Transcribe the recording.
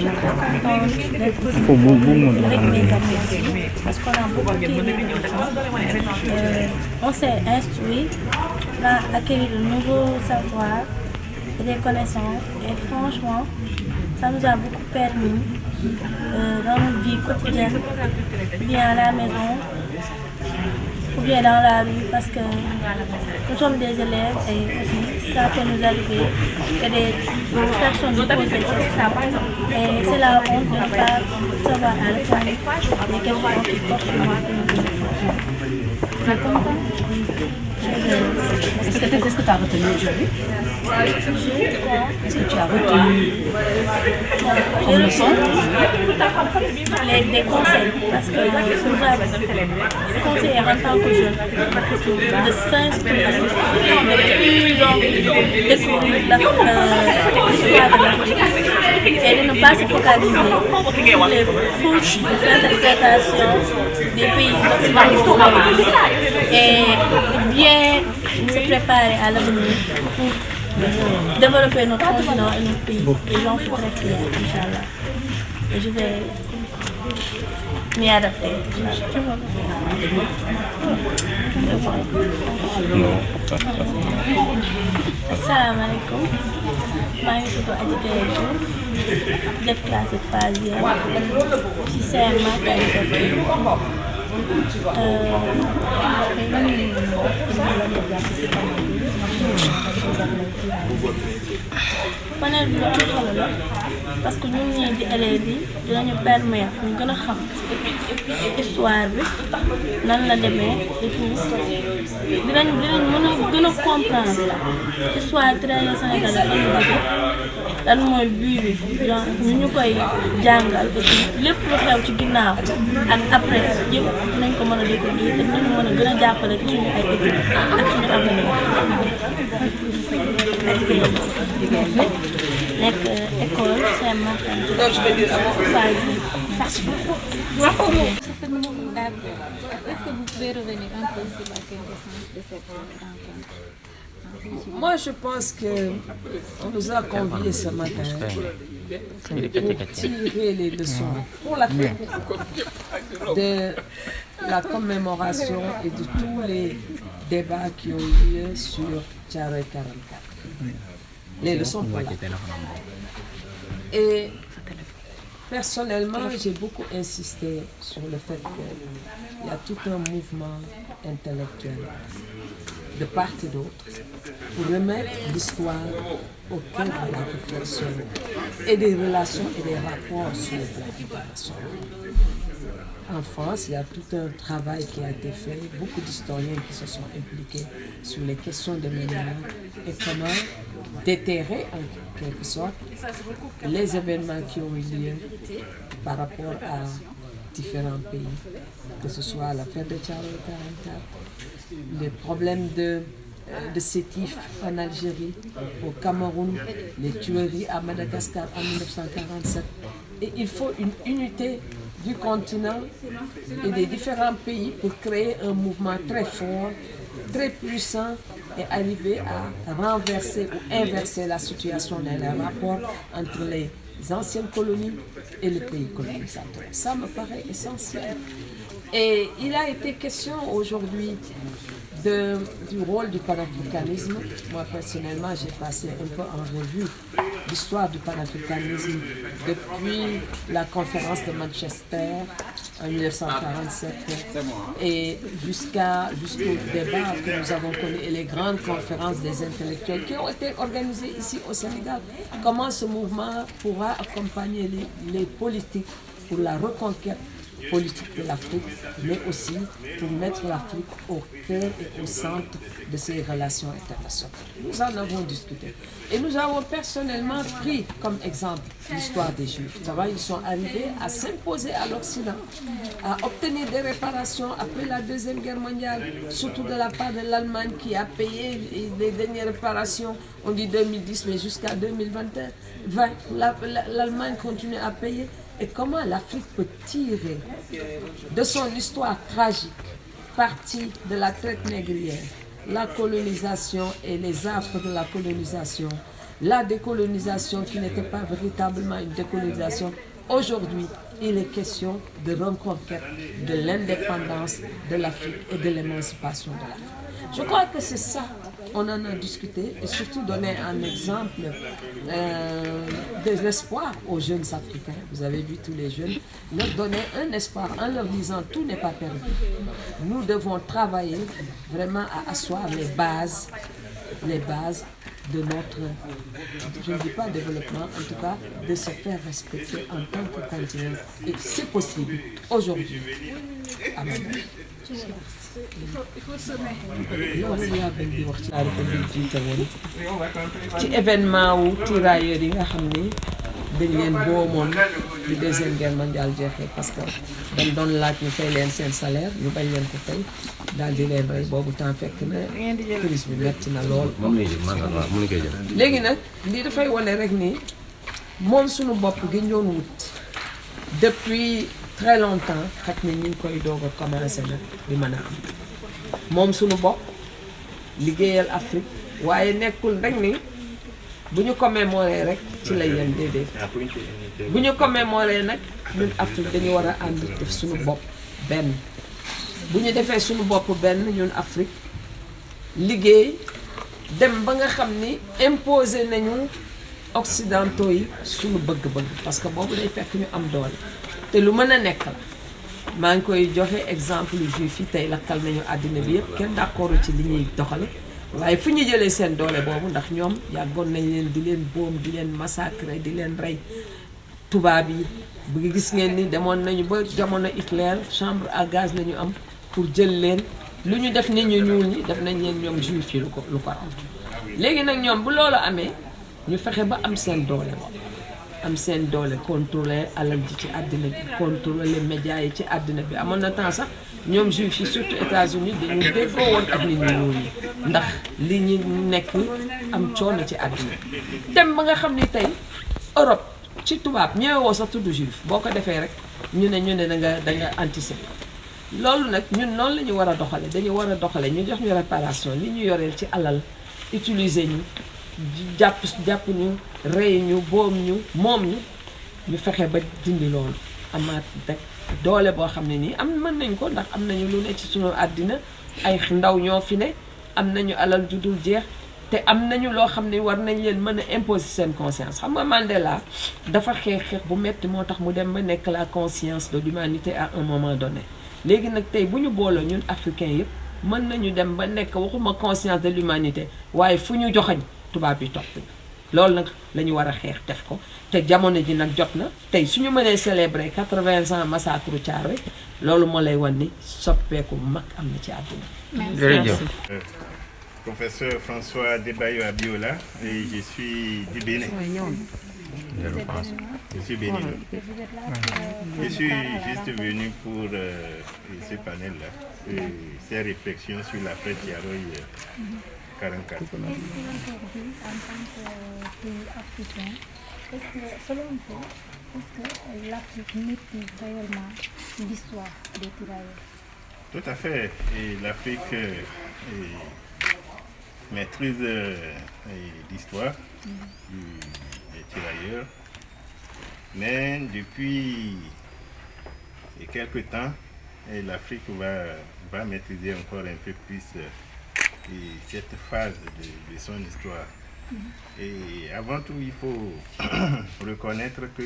suis très contente d'être ici avec mes amis aussi, parce qu'on a beaucoup acquis. On s'est instruit, on a acquis de nouveaux savoirs et des connaissances. Et franchement, ça nous a beaucoup permis dans notre vie quotidienne, bien à la maison, ou bien dans la rue, parce que nous sommes des élèves et aussi ça peut nous arriver que des personnes nous posent des questions. Et c'est la honte de ne pas savoir à répondre des questions qui portent sur nous. Est-ce que tu as retenu aujourd'hui? Est-ce que tu as retenu comme leçon Des conseils, parce que nous avons conseillé en tant que jeunes de s'instruire, de plus en plus découvrir l'histoire de l'Afrique et de ne pas se focaliser sur les fausses interprétations des pays occidentaux et de bien se préparer à l'avenir pour développer notre continent et notre pays. Et j'en suis très fière, Inch'Allah. Et je vais m'y adapter. Assalamu alaikum. maa ngi tudd Adji Gaye Diouf def classe troisième ci CM qualité. panel bi lu am solo la parce que ñun ñii di élèves yi dinañu permettre ñu gën a xam histoire bi nan la demee et tout dinañ mën a gën a comprendre histoire tirailleurs sénégalais fan la jóge lan mooy but bi donc ñu koy jàngal et puis lépp lu xew ci ginnaaw ak après yëpp dinañ ko mën a découvrir te dinañu mën a gën a jàppale ci suñu ay études ak suñu avenir. nekk école Saint-Martin. Donc je vais dire Merci beaucoup. Est-ce que vous pouvez revenir un peu sur la quintessence de cette rencontre? Moi, je pense qu'on nous a conviés ce matin pour tirer les leçons pour l'Afrique de la commémoration et de tous les débats qui ont eu lieu sur Thiaroye 44. Les leçons pour l'Afrique. Et personnellement, j'ai beaucoup insisté sur le fait qu'il y a tout un mouvement intellectuel de part et d'autre pour remettre l'histoire au cœur de la réflexion et des relations et des rapports sur le plan international. En France, il y a tout un travail qui a été fait, beaucoup d'historiens qui se sont impliqués sur les questions de mémoire et comment déterrer en quelque sorte les événements qui ont eu lieu par rapport à différents pays, que ce soit l'affaire de Thiaroye 44, les problèmes de sétif en Algérie, au Cameroun, les tueries à Madagascar en 1947. Et il faut une unité du continent et des différents pays pour créer un mouvement très fort, très puissant et arriver à renverser ou inverser la situation dans les rapports entre les anciennes colonies et le pays colonisateur. Ça me paraît essentiel. Et il a été question aujourd'hui du rôle du panafricanisme. Moi, personnellement, j'ai passé un peu en revue l'histoire du panafricanisme depuis la conférence de Manchester en 1947 et jusqu'au débat que nous avons connu et les grandes conférences des intellectuels qui ont été organisées ici au Sénégal. Comment ce mouvement pourra accompagner les politiques pour la reconquête politique de l'Afrique, mais aussi pour mettre l'Afrique au cœur et au centre de ses relations internationales. Nous en avons discuté. Et nous avons personnellement pris comme exemple l'histoire des Juifs. Ils sont arrivés à s'imposer à l'Occident, à obtenir des réparations après la Deuxième Guerre mondiale, surtout de la part de l'Allemagne qui a payé les dernières réparations, on dit 2010, mais jusqu'à 2020, l'Allemagne continue à payer. Et comment l'Afrique peut tirer de son histoire tragique, partie de la traite négrière, la colonisation et les affres de la colonisation, La décolonisation qui n'était pas véritablement une décolonisation, aujourd'hui, il est question de reconquête de l'indépendance de l'Afrique et de l'émancipation de l'Afrique. Je crois que c'est ça, on en a discuté et surtout donner un exemple d'espoir aux jeunes Africains. Vous avez vu tous les jeunes, leur donner un espoir en leur disant tout n'est pas perdu. Nous devons travailler vraiment à asseoir les bases de notre, je ne dis pas développement, en tout cas de se faire respecter en tant que continent. Et c'est possible aujourd'hui. Amen. loolu laa bëgg di wax ci République jiite woon ci événement wu tirailleurs yi nga xam ni dañ leen boomoon bi deuxième guerre mondiale jeexee parce que dañ doon laaj ñu fay leen seen salaire ñu bañ leen ko fay daal di leen rey boobu temps fekk na crise bi metti na lool. léegi nag lii dafay wane rek ni moom suñu bopp gi ñu doon wut depuis très longtemps xaj na ñu ngi koy doog a commencé nag di mën a am moom suñu bopp liggéeyal Afrique waaye nekkul rek ni bu ñu commémorer rek ci la yem déedéet bu ñu commémorer nag ñun Afrique dañu war a ànd def suñu bopp benn bu ñu defee suñu bopp benn ñun Afrique liggéey dem ba nga xam ni imposé nañu occidentaux yi suñu bëgg-bëgg parce que boobu day fekk ñu am doole te lu mën a nekk la maa ngi koy joxe exemple juif yi tey lakkal nañu àddina bi yëpp kenn d'accord ci li ñuy doxale waaye fu ñu jëlee seen doole boobu ndax ñoom yàggoon nañ leen di leen boom di leen massacrer di leen rey tubaab yi bu gis ngeen ni demoon nañu ba jamono Hitler chambre à gaz nañu am pour jël leen lu ñu def nit ñu ñuul ñi def nañ leen ñoom juif yi lu ko am léegi nag ñoom bu loolu amee ñu fexe ba am seen doole am seen doole contrôler alal ji ci àddina bi contrôler médias yi ci àddina bi amoon na temps sax ñoom juif yi surtout États-Unis dañu déggoo woon ak nit ñu ñuul ñi ndax li ñu nekk am coono ci àddina dem ba nga xam ni tey Europe ci tubaab ñëwoo sax tudd juif boo ko defee rek ñu ne da nga anticiper loolu nag ñun noonu la ñu war a doxale dañu war a doxale ñu jox ñu réparation li ñu yoreel ci alal utiliser ñu jàpp ñu rey ñu boom ñu moom ñu fexe ba dindi loolu amaat rek doole boo xam ne nii am mën nañ ko ndax am nañu lu ne ci sunu àddina ay ndaw ñoo fi ne am nañu alal ju dul jeex te am nañu loo xam ne war nañ leen mën a imposer seen conscience xam nga Mandela dafa xeex bu metti moo tax mu dem ba nekk la conscience de l'humanité à un moment donné léegi nag tey bu ñu booloo ñun africains yëpp mën nañu dem ba nekk waxuma conscience de l'humanité waaye fu ñu joxañ tubaab yi topp loolu nag la ñu war a xeex def ko te jamono ji nag jot na tey suñu mënee célébrer 80 ans massacre Thiaroye loolu moo lay wan ni soppeeku mag am na ci àdduna. jërëjëf. Professeur François Debayo Abiola et je suis du Bénin. Je suis béninois. Je suis juste venu pour ce panel-là, ces réflexions sur l'après Thiaroye 44. Est-ce qu'aujourd'hui, en tant que pays africain, est-ce que, selon vous, est-ce que l'Afrique maîtrise réellement l'histoire des tirailleurs? Tout à fait. Et l'Afrique maîtrise l'histoire des tirailleurs. Mais depuis quelques temps, l'Afrique va maîtriser encore un peu plus cette phase de son histoire. Et avant tout, il faut reconnaître que